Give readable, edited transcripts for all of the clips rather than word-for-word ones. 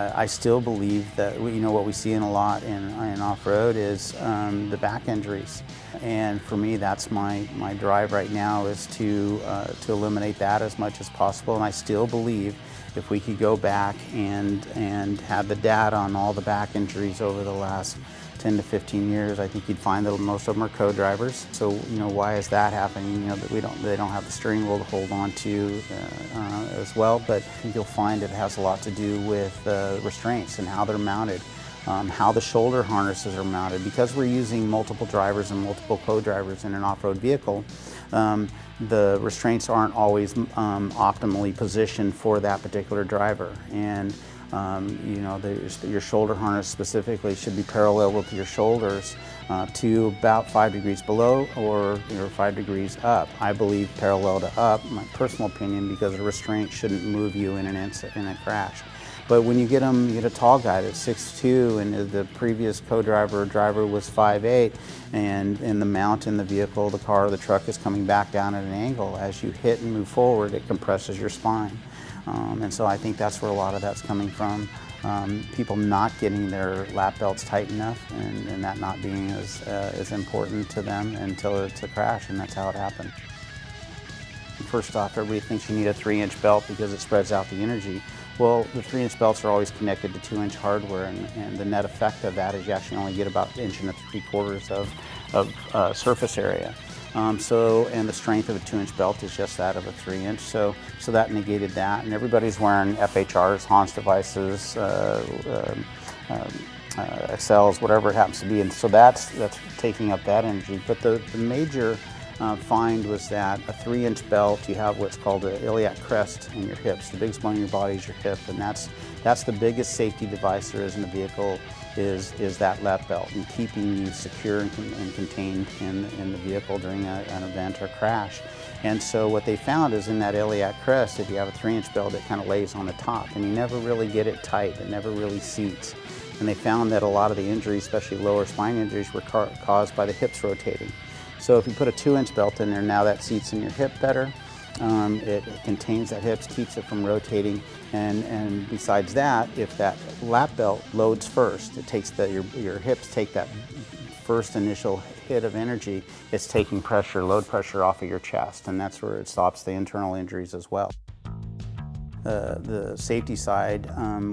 I still believe that what we see in a lot in off-road is the back injuries, and for me that's my drive right now is to eliminate that as much as possible. And I still believe if we could go back and have the data on all the back injuries over the last 10 to 15 years, I think you'd find that most of them are co-drivers. So why is that happening? That they don't have the steering wheel to hold on to as well. But I think you'll find it has a lot to do with restraints and how they're mounted, how the shoulder harnesses are mounted. Because we're using multiple drivers and multiple co-drivers in an off-road vehicle, the restraints aren't always optimally positioned for that particular driver. And your shoulder harness specifically should be parallel with your shoulders to about 5 degrees below or 5 degrees up. I believe parallel to up, my personal opinion, because a restraint shouldn't move you in a crash. But when you get a tall guy that's 6'2", and the previous co-driver or driver was 5'8", and in the mount in the vehicle, the car or the truck is coming back down at an angle, as you hit and move forward, it compresses your spine. And so I think that's where a lot of that's coming from. People not getting their lap belts tight enough, and that not being as important to them until it's a crash, and that's how it happened. First off, everybody thinks you need a 3-inch belt because it spreads out the energy. Well, the 3-inch belts are always connected to 2-inch hardware, and the net effect of that is you actually only get about 1 3/4 inches of surface area. And the strength of a 2-inch belt is just that of a 3-inch. So that negated that, and everybody's wearing FHRs, Hans devices, XLs, whatever it happens to be, and so that's taking up that energy. But the major find was that a 3-inch belt, you have what's called an iliac crest in your hips. The biggest bone in your body is your hip, and that's the biggest safety device there is in the vehicle, is that lap belt, and keeping you secure and contained in the vehicle during an event or crash. And so what they found is in that iliac crest, if you have a 3-inch belt, it kind of lays on the top, and you never really get it tight. It never really seats. And they found that a lot of the injuries, especially lower spine injuries, were caused by the hips rotating. So if you put a 2-inch belt in there, now that seats in your hip better. It contains that hips, keeps it from rotating, and besides that, if that lap belt loads first, it takes your hips take that first initial hit of energy, it's taking load pressure off of your chest, and that's where it stops the internal injuries as well. The safety side,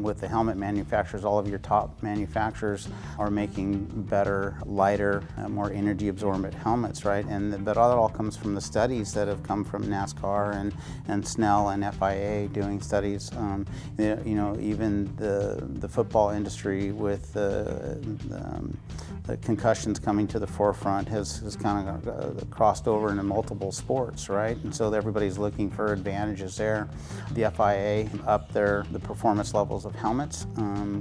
with the helmet manufacturers, all of your top manufacturers are making better, lighter, more energy absorbent helmets, right? And that all comes from the studies that have come from NASCAR and Snell and FIA doing studies. Even the football industry with the concussions coming to the forefront has kind of crossed over into multiple sports, right? And so everybody's looking for advantages there. The FIA up the performance levels of helmets,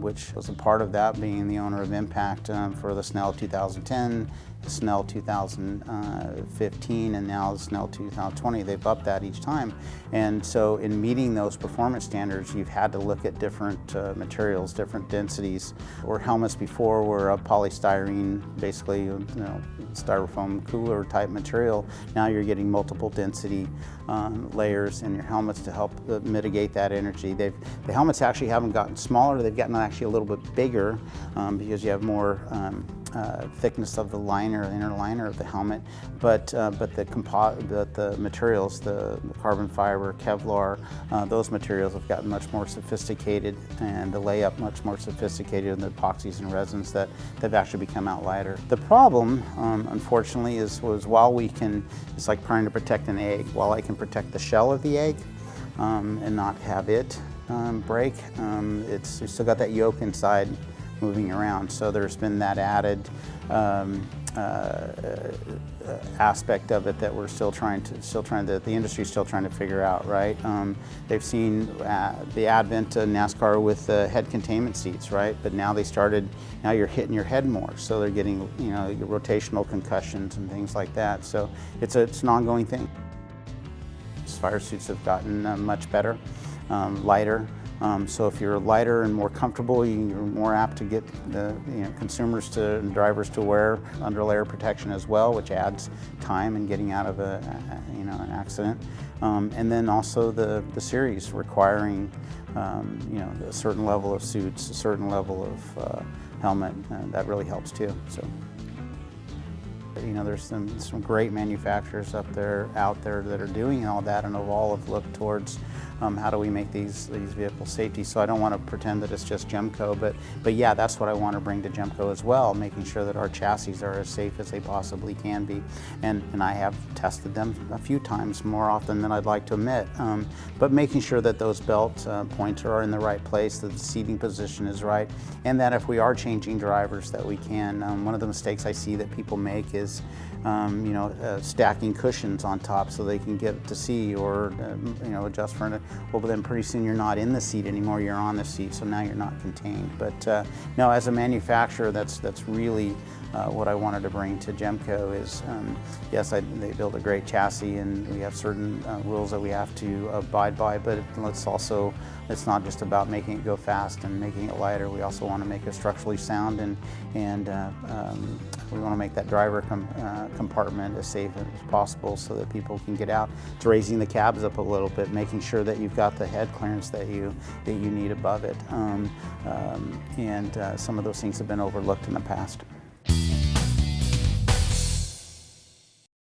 which was a part of that being the owner of Impact for the Snell 2010, Snell 2015, and now the Snell 2020. They've upped that each time. And so in meeting those performance standards, you've had to look at different materials, different densities. Or helmets before were a polystyrene, basically styrofoam cooler type material. Now you're getting multiple density layers in your helmets to help mitigate that energy. The helmets actually haven't gotten smaller, they've gotten actually a little bit bigger because you have more thickness of the inner liner of the helmet, but the materials, the carbon fiber, Kevlar, those materials have gotten much more sophisticated, and the layup much more sophisticated, and the epoxies and resins that have actually become out lighter. The problem, unfortunately, was while it's like trying to protect an egg. While I can protect the shell of the egg and not have it break, it's still got that yolk inside moving around. So there's been that added aspect of it that we're the industry's still trying to figure out, right? They've seen the advent of NASCAR with head containment seats, right? But now now you're hitting your head more, so they're getting rotational concussions and things like that. So it's an ongoing thing. Fire suits have gotten much better, lighter, So if you're lighter and more comfortable, you're more apt to get the consumers and drivers to wear underlayer protection as well, which adds time in getting out of an accident. And then also the series requiring a certain level of suits, a certain level of helmet. That really helps too. So. There's some great manufacturers out there that are doing all that and have all looked towards how do we make these vehicles safety. So I don't want to pretend that it's just Jimco, but yeah, that's what I want to bring to Jimco as well, making sure that our chassis are as safe as they possibly can be. And I have tested them a few times, more often than I'd like to admit, but making sure that those belt points are in the right place, that the seating position is right, and that if we are changing drivers that we can. One of the mistakes I see that people make is stacking cushions on top so they can get to see, or adjust for it. Well, but then pretty soon you're not in the seat anymore, you're on the seat, so now you're not contained. But no, as a manufacturer, that's really what I wanted to bring to Jimco is, yes, they build a great chassis and we have certain rules that we have to abide by, but it's not just about making it go fast and making it lighter. We also want to make it structurally sound, and we want to make that driver compartment as safe as possible so that people can get out. It's raising the cabs up a little bit, making sure that you've got the head clearance that you need above it, and some of those things have been overlooked in the past.